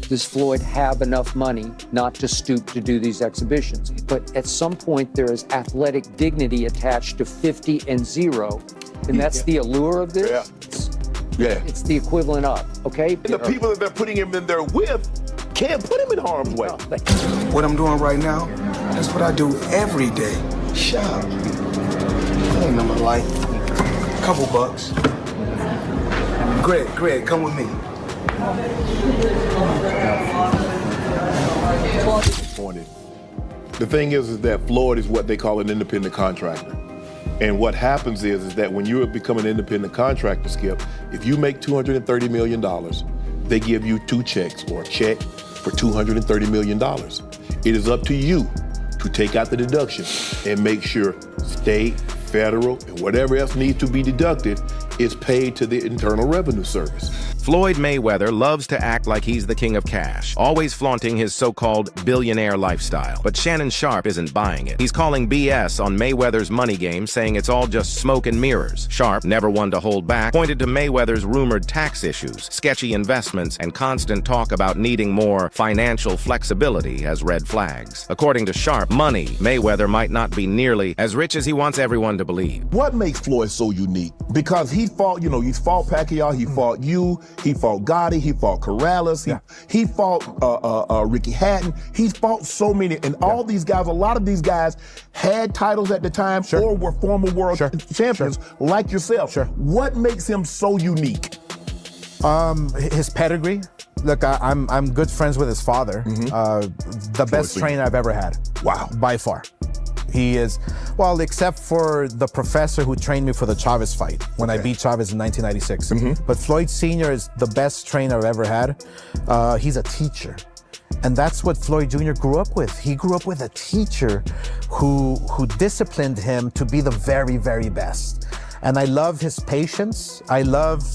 does Floyd have enough money not to stoop to do these exhibitions? But at some point, there is athletic dignity attached to 50 and 0, and that's the allure of this. It's the equivalent of, okay? And the people that they're putting him in there with can't put him in harm's way. What I'm doing right now, that's what I do every day. Shop. Ain't nothing like couple bucks. Greg, come with me. The thing is that Floyd is what they call an independent contractor. And what happens is that when you become an independent contractor, Skip, if you make $230 million, they give you 2 checks or a check for $230 million. It is up to you to take out the deduction and make sure state, federal, and whatever else needs to be deducted is paid to the Internal Revenue Service. Floyd Mayweather loves to act like he's the king of cash, always flaunting his so-called billionaire lifestyle. But Shannon Sharpe isn't buying it. He's calling BS on Mayweather's money game, saying it's all just smoke and mirrors. Sharpe, never one to hold back, pointed to Mayweather's rumored tax issues, sketchy investments, and constant talk about needing more financial flexibility as red flags. According to Sharpe, Mayweather might not be nearly as rich as he wants everyone to believe. What makes Floyd so unique? Because he fought, he fought Pacquiao, he fought you, he fought Gotti, he fought Corrales, he fought Ricky Hatton. He's fought so many, and all these guys, a lot of these guys had titles at the time or were former world champions like yourself. What makes him so unique? His pedigree. Look, I'm good friends with his father. The best trainer I've ever had. Wow. By far. He is, well, except for the professor who trained me for the Chavez fight when I beat Chavez in 1996. But Floyd Sr. is the best trainer I've ever had. He's a teacher. And that's what Floyd Jr. grew up with. He grew up with a teacher who disciplined him to be the very, very best. And I love his patience. I love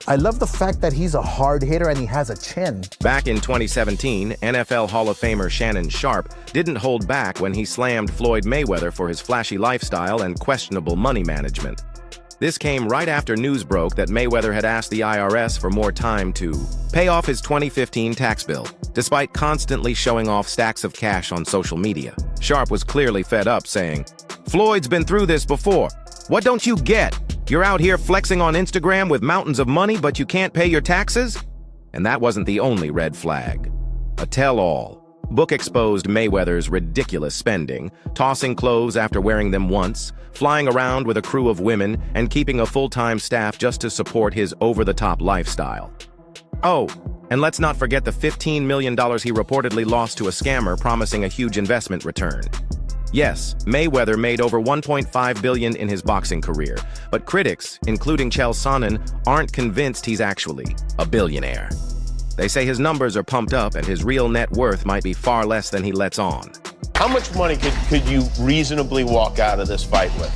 the fact that he's a hard hitter and he has a chin. Back in 2017, NFL Hall of Famer Shannon Sharpe didn't hold back when he slammed Floyd Mayweather for his flashy lifestyle and questionable money management. This came right after news broke that Mayweather had asked the IRS for more time to pay off his 2015 tax bill, despite constantly showing off stacks of cash on social media. Sharpe was clearly fed up, saying, "Floyd's been through this before. What don't you get? You're out here flexing on Instagram with mountains of money, but you can't pay your taxes?" And that wasn't the only red flag. A tell-all. Book exposed Mayweather's ridiculous spending, tossing clothes after wearing them once, flying around with a crew of women, and keeping a full-time staff just to support his over-the-top lifestyle. Oh, and let's not forget the $15 million he reportedly lost to a scammer promising a huge investment return. Yes, Mayweather made over $1.5 billion in his boxing career, but critics, including Chael Sonnen, aren't convinced he's actually a billionaire. They say his numbers are pumped up and his real net worth might be far less than he lets on. How much money could you reasonably walk out of this fight with?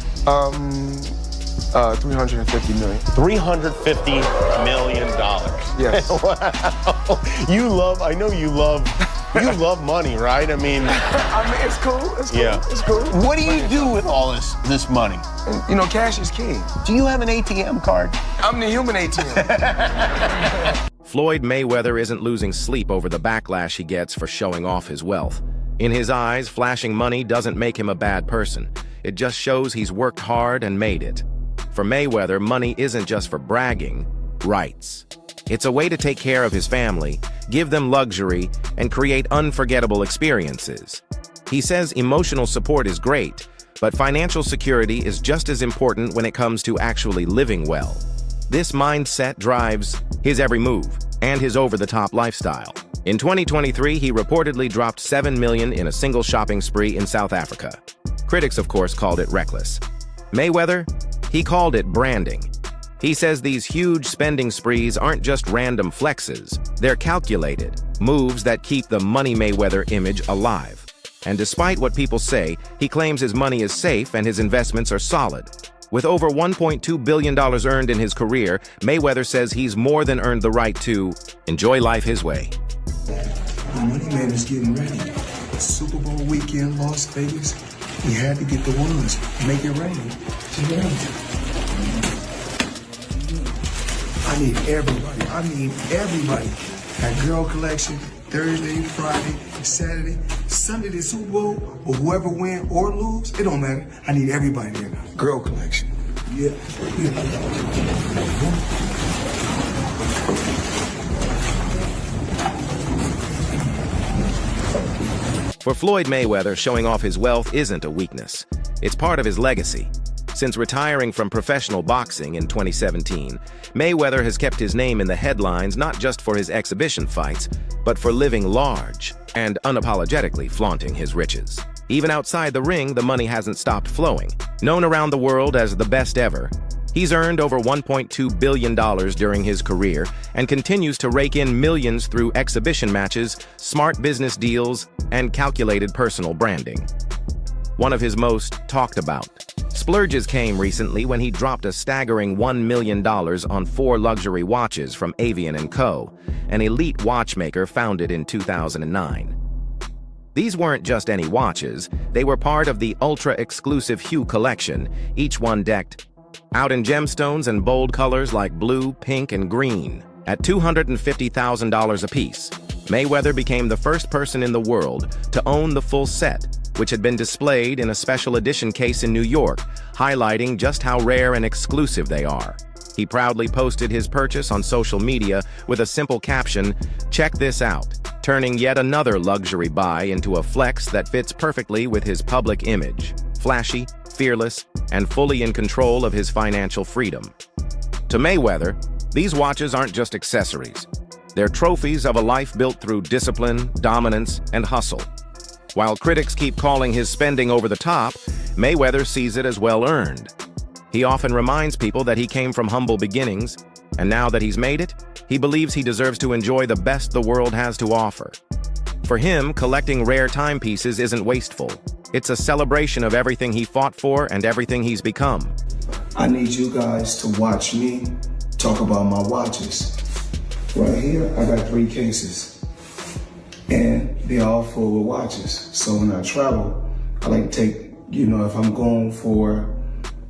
350 million. $350 million. Yes. Wow. I know you love money, right? I mean, it's cool. It's cool. Yeah. It's cool. What do you do with all this money? Cash is king. Do you have an ATM card? I'm the human ATM. Floyd Mayweather isn't losing sleep over the backlash he gets for showing off his wealth. In his eyes, flashing money doesn't make him a bad person. It just shows he's worked hard and made it. For Mayweather, money isn't just for bragging, rights. It's a way to take care of his family, give them luxury, and create unforgettable experiences. He says emotional support is great, but financial security is just as important when it comes to actually living well. This mindset drives his every move and his over-the-top lifestyle. In 2023, he reportedly dropped $7 million in a single shopping spree in South Africa. Critics, of course, called it reckless. Mayweather, he called it branding. He says these huge spending sprees aren't just random flexes. They're calculated, moves that keep the Money Mayweather image alive. And despite what people say, he claims his money is safe and his investments are solid. With over $1.2 billion earned in his career, Mayweather says he's more than earned the right to enjoy life his way. The Money Man is getting ready. Super Bowl weekend, Las Vegas. We had to get the ones. Make it rain. I need everybody. Got girl collection, Thursday, Friday, Saturday, Sunday, the Super Bowl, or whoever win or lose, it don't matter. I need everybody there. Girl collection. Yeah. For Floyd Mayweather, showing off his wealth isn't a weakness. It's part of his legacy. Since retiring from professional boxing in 2017, Mayweather has kept his name in the headlines not just for his exhibition fights, but for living large and unapologetically flaunting his riches. Even outside the ring, the money hasn't stopped flowing. Known around the world as the best ever, he's earned over $1.2 billion during his career and continues to rake in millions through exhibition matches, smart business deals, and calculated personal branding. One of his most talked about splurges came recently when he dropped a staggering $1 million on 4 luxury watches from Avian & Co., an elite watchmaker founded in 2009. These weren't just any watches, they were part of the ultra-exclusive Hue collection, each one decked out in gemstones and bold colors like blue, pink, and green. At $250,000 apiece, Mayweather became the first person in the world to own the full set, which had been displayed in a special edition case in New York, highlighting just how rare and exclusive they are. He proudly posted his purchase on social media with a simple caption, "Check this out," turning yet another luxury buy into a flex that fits perfectly with his public image. Flashy, fearless, and fully in control of his financial freedom. To Mayweather, these watches aren't just accessories. They're trophies of a life built through discipline, dominance, and hustle. While critics keep calling his spending over the top, Mayweather sees it as well-earned. He often reminds people that he came from humble beginnings, and now that he's made it, he believes he deserves to enjoy the best the world has to offer. For him, collecting rare timepieces isn't wasteful. It's a celebration of everything he fought for and everything he's become. I need you guys to watch me talk about my watches. Right here, I got 3 cases, and they're all full with watches. So when I travel, I like to take, if I'm going for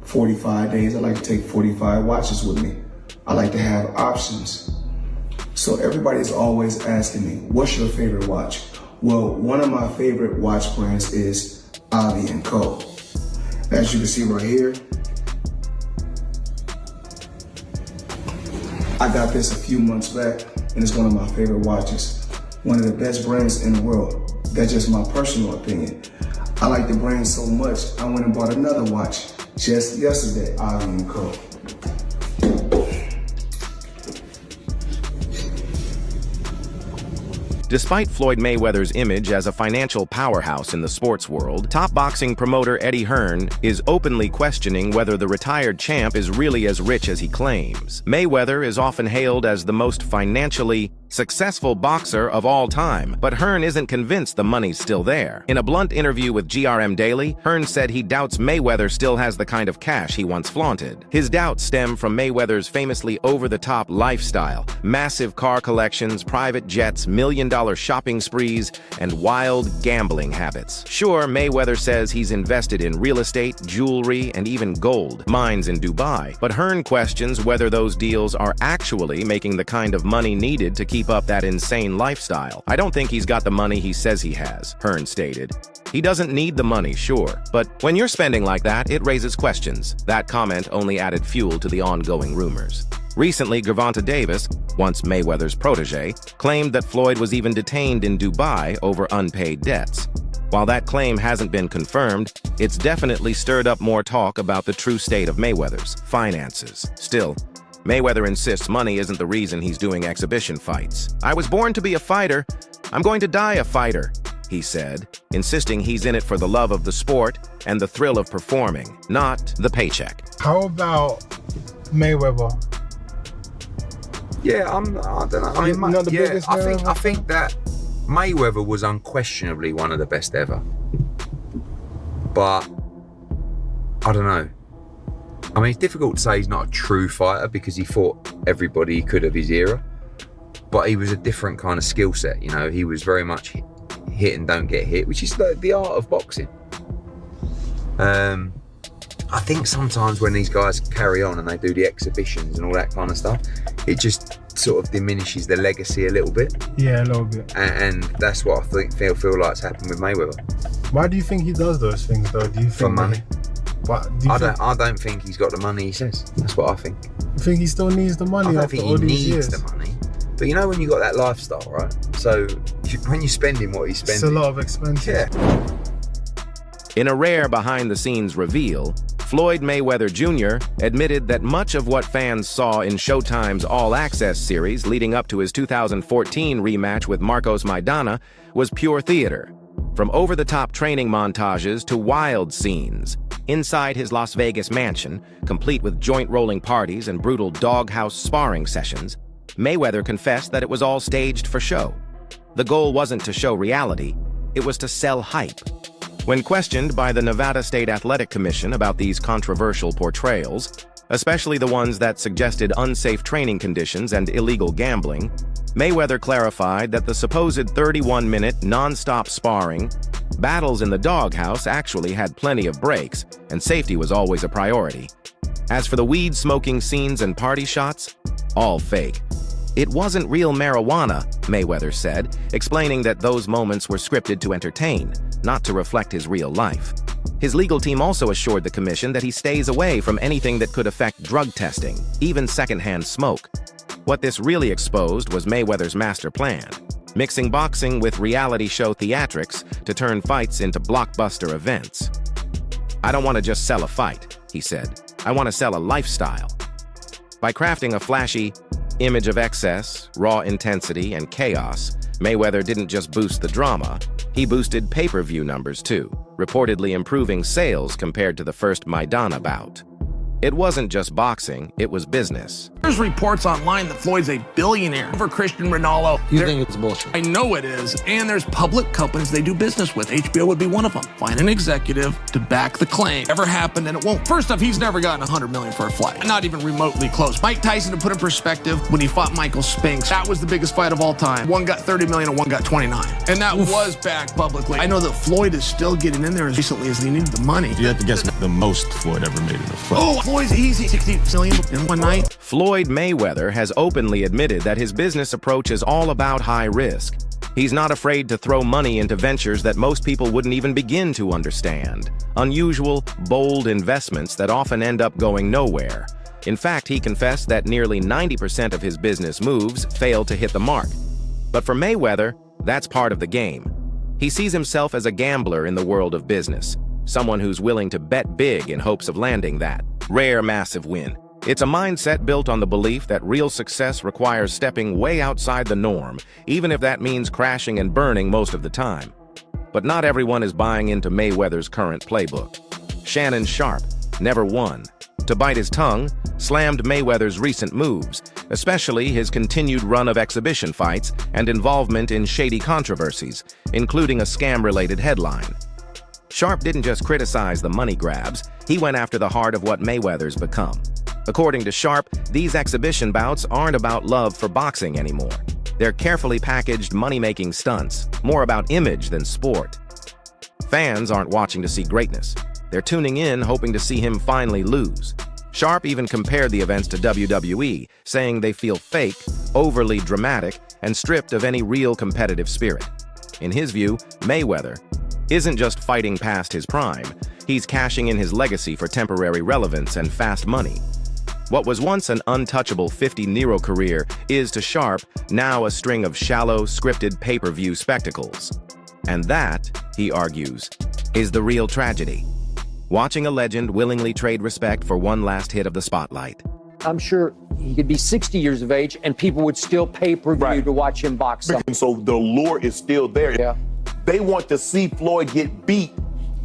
45 days, I like to take 45 watches with me. I like to have options. So everybody's always asking me, what's your favorite watch? Well, one of my favorite watch brands is Avian & Co. As you can see right here, I got this a few months back, and it's one of my favorite watches. One of the best brands in the world. That's just my personal opinion. I like the brand so much, I went and bought another watch just yesterday, Avian & Co. Despite Floyd Mayweather's image as a financial powerhouse in the sports world, top boxing promoter Eddie Hearn is openly questioning whether the retired champ is really as rich as he claims. Mayweather is often hailed as the most financially successful boxer of all time, but Hearn isn't convinced the money's still there. In a blunt interview with GRM Daily, Hearn said he doubts Mayweather still has the kind of cash he once flaunted. His doubts stem from Mayweather's famously over-the-top lifestyle, massive car collections, private jets, million-dollar shopping sprees, and wild gambling habits. Sure, Mayweather says he's invested in real estate, jewelry, and even gold mines in Dubai, but Hearn questions whether those deals are actually making the kind of money needed to keep up that insane lifestyle. "I don't think he's got the money he says he has," Hearn stated. "He doesn't need the money, sure, but when you're spending like that, it raises questions." That comment only added fuel to the ongoing rumors. Recently, Gervonta Davis, once Mayweather's protege, claimed that Floyd was even detained in Dubai over unpaid debts. While that claim hasn't been confirmed, it's definitely stirred up more talk about the true state of Mayweather's finances. Still, Mayweather insists money isn't the reason he's doing exhibition fights. "I was born to be a fighter. I'm going to die a fighter," he said, insisting he's in it for the love of the sport and the thrill of performing, not the paycheck. How about Mayweather? Yeah, I don't know. I mean, Not the yeah, biggest I think that Mayweather was unquestionably one of the best ever. But I don't know. I mean, it's difficult to say he's not a true fighter because he fought everybody he could of his era. But he was a different kind of skill set, He was very much hit and don't get hit, which is the art of boxing. I think sometimes when these guys carry on and they do the exhibitions and all that kind of stuff, it just sort of diminishes the legacy a little bit. Yeah, a little bit. And that's what I feel like's happened with Mayweather. Why do you think he does those things, though? Do you think For money. I don't think he's got the money he says. That's what I think. You think he still needs the money? I don't after think all he these needs years? the money. But you know when you got that lifestyle, right? So when you're spending what he's spending. It's a lot of expenses. Yeah. In a rare behind-the-scenes reveal, Floyd Mayweather Jr. admitted that much of what fans saw in Showtime's All Access series leading up to his 2014 rematch with Marcos Maidana was pure theater. From over-the-top training montages to wild scenes, inside his Las Vegas mansion, complete with joint-rolling parties and brutal doghouse sparring sessions, Mayweather confessed that it was all staged for show. The goal wasn't to show reality, it was to sell hype. When questioned by the Nevada State Athletic Commission about these controversial portrayals, especially the ones that suggested unsafe training conditions and illegal gambling, Mayweather clarified that the supposed 31-minute non-stop sparring, battles in the doghouse actually had plenty of breaks, and safety was always a priority. As for the weed-smoking scenes and party shots, all fake. It wasn't real marijuana, Mayweather said, explaining that those moments were scripted to entertain, not to reflect his real life. His legal team also assured the commission that he stays away from anything that could affect drug testing, even secondhand smoke. What this really exposed was Mayweather's master plan, mixing boxing with reality show theatrics to turn fights into blockbuster events. "I don't want to just sell a fight," he said. "I want to sell a lifestyle." By crafting a flashy image of excess, raw intensity, and chaos, Mayweather didn't just boost the drama, he boosted pay-per-view numbers too, reportedly improving sales compared to the first Maidana bout. It wasn't just boxing, it was business. There's reports online that Floyd's a billionaire over Cristiano Ronaldo. You think it's bullshit? I know it is. And there's public companies they do business with. HBO would be one of them. Find an executive to back the claim. Never happened and it won't. First off, he's never gotten $100 million for a fight. Not even remotely close. Mike Tyson, to put in perspective, when he fought Michael Spinks, that was the biggest fight of all time. One got 30 million and one got 29. And that was backed publicly. I know that Floyd is still getting in there as recently as he needed the money. You have to guess the most Floyd ever made in a fight. Oh, Floyd's easy. 60 million in one night. Floyd Mayweather has openly admitted that his business approach is all about high risk. He's not afraid to throw money into ventures that most people wouldn't even begin to understand. Unusual, bold investments that often end up going nowhere. In fact, he confessed that nearly 90% of his business moves fail to hit the mark. But for Mayweather, that's part of the game. He sees himself as a gambler in the world of business, someone who's willing to bet big in hopes of landing that rare, massive win. It's a mindset built on the belief that real success requires stepping way outside the norm, even if that means crashing and burning most of the time. But not everyone is buying into Mayweather's current playbook. Shannon Sharpe never won. To bite his tongue, slammed Mayweather's recent moves, especially his continued run of exhibition fights and involvement in shady controversies, including a scam-related headline. Sharpe didn't just criticize the money grabs, he went after the heart of what Mayweather's become. According to Sharpe, these exhibition bouts aren't about love for boxing anymore. They're carefully packaged money-making stunts, more about image than sport. Fans aren't watching to see greatness. They're tuning in hoping to see him finally lose. Sharpe even compared the events to WWE, saying they feel fake, overly dramatic, and stripped of any real competitive spirit. In his view, Mayweather isn't just fighting past his prime, he's cashing in his legacy for temporary relevance and fast money. What was once an untouchable 50-Nero career is, to Sharpe, now a string of shallow, scripted pay-per-view spectacles. And that, he argues, is the real tragedy. Watching a legend willingly trade respect for one last hit of the spotlight. I'm sure he could be 60 years of age and people would still pay per view to watch him box something. And so the allure is still there. Yeah. They want to see Floyd get beat,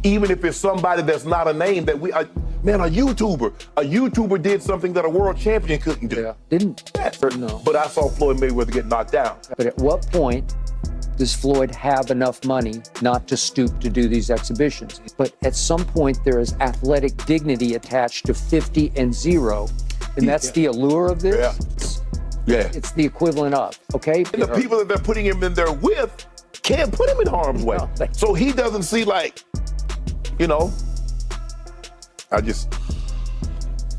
even if it's somebody that's not a name that a YouTuber did something that a world champion couldn't do. Yeah. Didn't. No. But I saw Floyd Mayweather get knocked down. But at what point does Floyd have enough money not to stoop to do these exhibitions? But at some point, there is athletic dignity attached to 50 and 0, and that's the allure of this. Yeah. It's the equivalent of, okay? And the people that they're putting him in there with can't put him in harm's way. No, So he doesn't see, like, you know,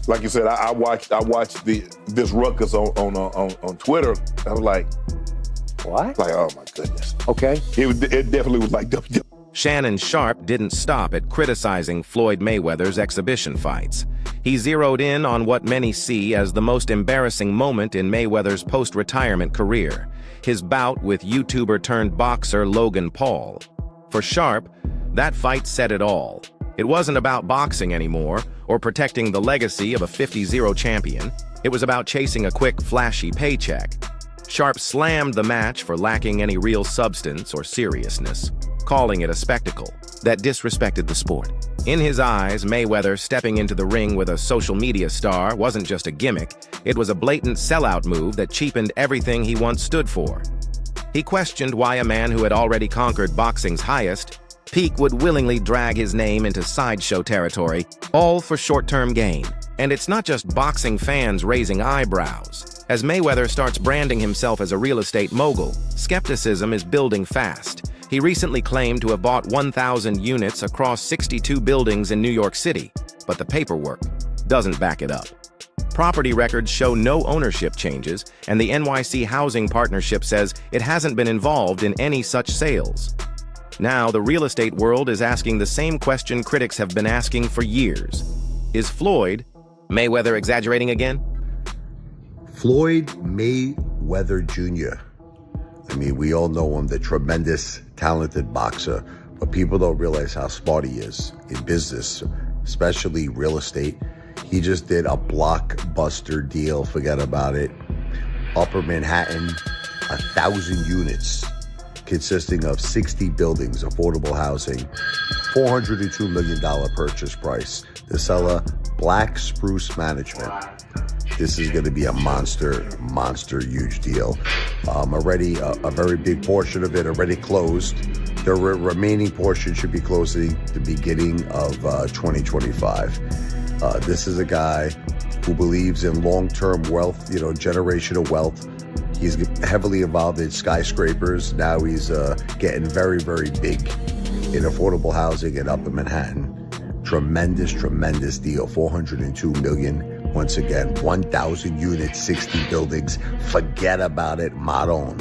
like you said, I watched this ruckus on Twitter. I was like, what? Like, oh my goodness. Okay. It definitely was like WWE. Shannon Sharpe didn't stop at criticizing Floyd Mayweather's exhibition fights. He zeroed in on what many see as the most embarrassing moment in Mayweather's post-retirement career, his bout with YouTuber-turned-boxer Logan Paul. For Sharpe, that fight said it all. It wasn't about boxing anymore, or protecting the legacy of a 50-0 champion. It was about chasing a quick, flashy paycheck. Sharpe slammed the match for lacking any real substance or seriousness, calling it a spectacle that disrespected the sport. In his eyes, Mayweather stepping into the ring with a social media star wasn't just a gimmick, it was a blatant sellout move that cheapened everything he once stood for. He questioned why a man who had already conquered boxing's highest peak would willingly drag his name into sideshow territory, all for short-term gain. And it's not just boxing fans raising eyebrows. As Mayweather starts branding himself as a real estate mogul, skepticism is building fast. He recently claimed to have bought 1,000 units across 62 buildings in New York City, but the paperwork doesn't back it up. Property records show no ownership changes, and the NYC Housing Partnership says it hasn't been involved in any such sales. Now, the real estate world is asking the same question critics have been asking for years. Is Floyd Mayweather exaggerating again? Floyd Mayweather Jr. I mean, we all know him, the tremendous, talented boxer, but people don't realize how smart he is in business, especially real estate. He just did a blockbuster deal, forget about it. Upper Manhattan, 1,000 units, consisting of 60 buildings, affordable housing, $402 million purchase price. The seller, Black Spruce Management. This is going to be a monster, huge deal. Already a very big portion of it already closed. The remaining portion should be closing the beginning of 2025. This is a guy who believes in long-term wealth, generational wealth. He's heavily involved in skyscrapers. Now he's getting very, very big in affordable housing in Upper Manhattan. Tremendous deal, $402 million. Once again, 1,000 units, 60 buildings. Forget about it, Maron.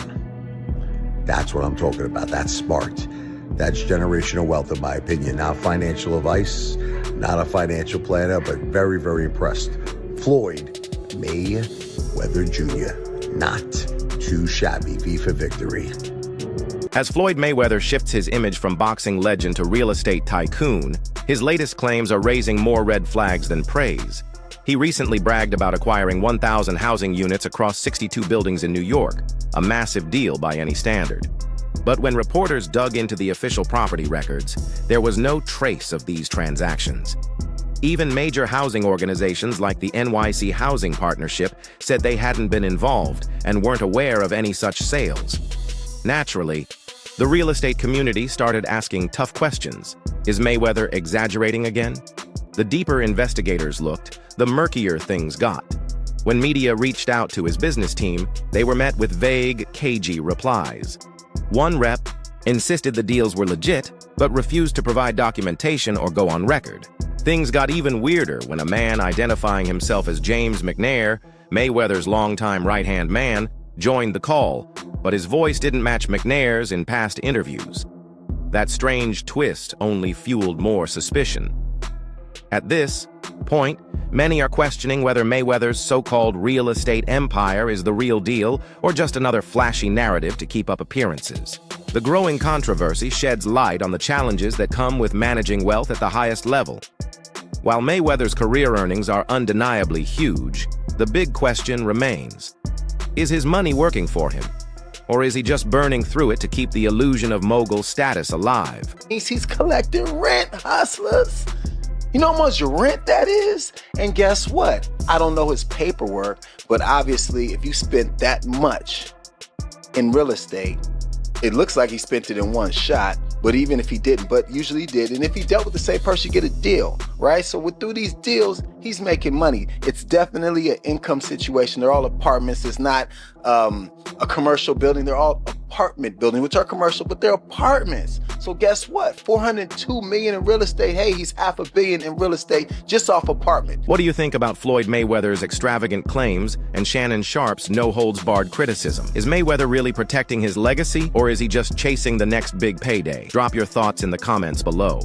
That's what I'm talking about. That's smart. That's generational wealth, in my opinion. Not financial advice, not a financial planner, but very, very impressed. Floyd Mayweather Jr., not too shabby. V for victory. As Floyd Mayweather shifts his image from boxing legend to real estate tycoon, his latest claims are raising more red flags than praise. He recently bragged about acquiring 1,000 housing units across 62 buildings in New York, a massive deal by any standard. But when reporters dug into the official property records, there was no trace of these transactions. Even major housing organizations like the NYC Housing Partnership said they hadn't been involved and weren't aware of any such sales. Naturally, the real estate community started asking tough questions. Is Mayweather exaggerating again? The deeper investigators looked, the murkier things got. When media reached out to his business team, they were met with vague, cagey replies. One rep insisted the deals were legit, but refused to provide documentation or go on record. Things got even weirder when a man identifying himself as James McNair, Mayweather's longtime right-hand man, joined the call, but his voice didn't match McNair's in past interviews. That strange twist only fueled more suspicion. At this point, many are questioning whether Mayweather's so-called real estate empire is the real deal or just another flashy narrative to keep up appearances. The growing controversy sheds light on the challenges that come with managing wealth at the highest level. While Mayweather's career earnings are undeniably huge, the big question remains: is his money working for him? Or is he just burning through it to keep the illusion of mogul status alive? He's collecting rent, hustlers. You know how much rent that is? And guess what? I don't know his paperwork, but obviously if you spent that much in real estate, it looks like he spent it in one shot, but even if he didn't, but usually he did. And if he dealt with the same person, you get a deal, right? So through these deals, he's making money. It's definitely an income situation. They're all apartments. It's not a commercial building. They're all apartments. apartment buildings, which are commercial, but they're apartments. So guess what? $402 million in real estate. Hey, he's $500 million in real estate just off apartment. What do you think about Floyd Mayweather's extravagant claims and Shannon Sharpe's no-holds-barred criticism? Is Mayweather really protecting his legacy, or is he just chasing the next big payday? Drop your thoughts in the comments below.